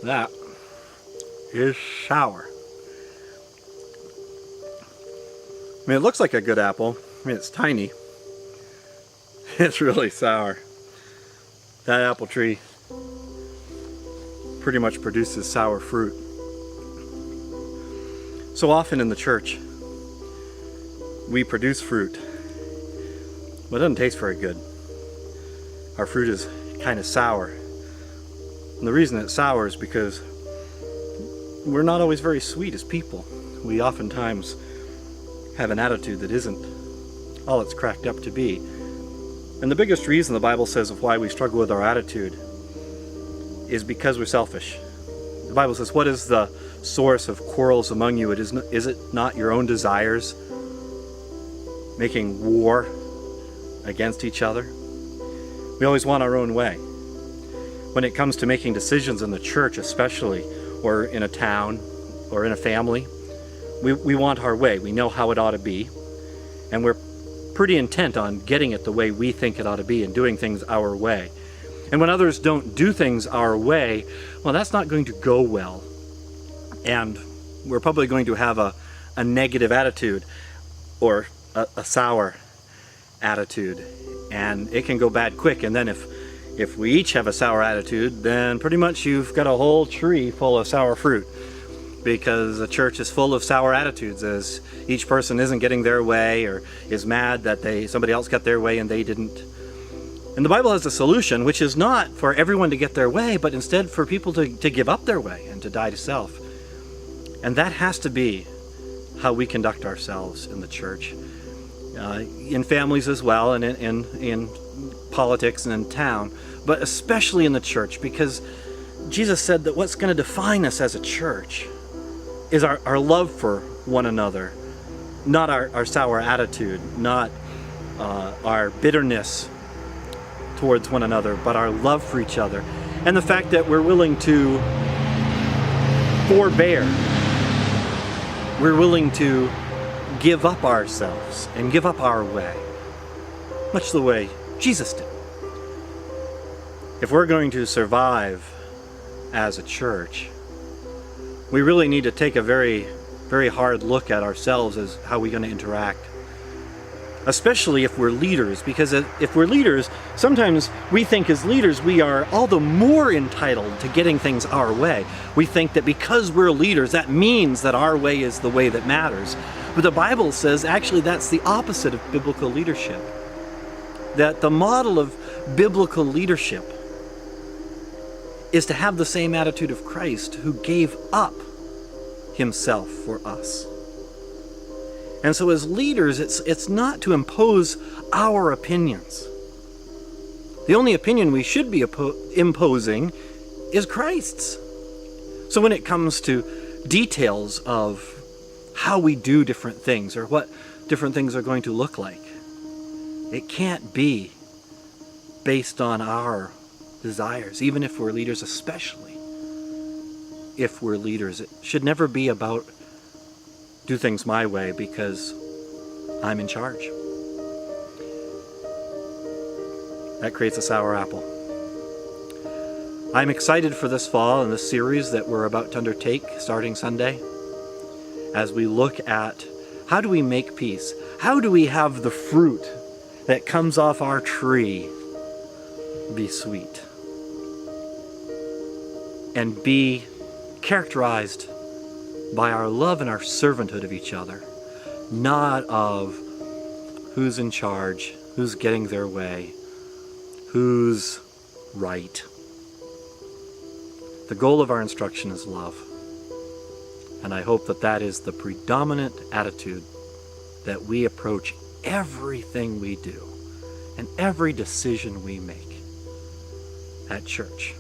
That is sour. I mean, it looks like a good apple. I mean, it's tiny. It's really sour. That apple tree pretty much produces sour fruit. So often in the church, we produce fruit, but it doesn't taste very good. Our fruit is kind of sour. And the reason it's sour is because we're not always very sweet as people. We oftentimes have an attitude that isn't all it's cracked up to be. And the biggest reason the Bible says of why we struggle with our attitude is because we're selfish. The Bible says, what is the source of quarrels among you? Is it not your own desires making war against each other? We always want our own way. When it comes to making decisions in the church especially, or in a town, or in a family, we want our way. We know how it ought to be, and we're pretty intent on getting it the way we think it ought to be and doing things our way. And when others don't do things our way, well, that's not going to go well. And we're probably going to have a negative attitude, or a sour attitude. And it can go bad quick. And then if we each have a sour attitude, then pretty much you've got a whole tree full of sour fruit. Because the church is full of sour attitudes, as each person isn't getting their way, or is mad that somebody else got their way and they didn't. And the Bible has a solution, which is not for everyone to get their way, but instead for people to give up their way and to die to self. And that has to be how we conduct ourselves in the church, in families as well, and in politics and in town, but especially in the church, because Jesus said that what's going to define us as a church is our love for one another, not our sour attitude, not our bitterness towards one another, but our love for each other. And the fact that we're willing to forbear, we're willing to give up ourselves and give up our way, much the way Jesus did. If we're going to survive as a church, we really need to take a very, very hard look at ourselves as how we're going to interact. Especially if we're leaders, because if we're leaders, sometimes we think as leaders we are all the more entitled to getting things our way. We think that because we're leaders, that means that our way is the way that matters. But the Bible says actually that's the opposite of biblical leadership. That the model of biblical leadership is to have the same attitude of Christ, who gave up himself for us. And so as leaders, it's not to impose our opinions. The only opinion we should be imposing is Christ's. So when it comes to details of how we do different things, or what different things are going to look like, it can't be based on our desires, even if we're leaders, especially if we're leaders. It should never be about do things my way because I'm in charge. That creates a sour apple. I'm excited for this fall and this series that we're about to undertake starting Sunday, as we look at how do we make peace? How do we have the fruit that comes off our tree be sweet and be characterized by our love and our servanthood of each other, not of who's in charge, who's getting their way, who's right. The goal of our instruction is love. And I hope that that is the predominant attitude that we approach everything we do and every decision we make at church.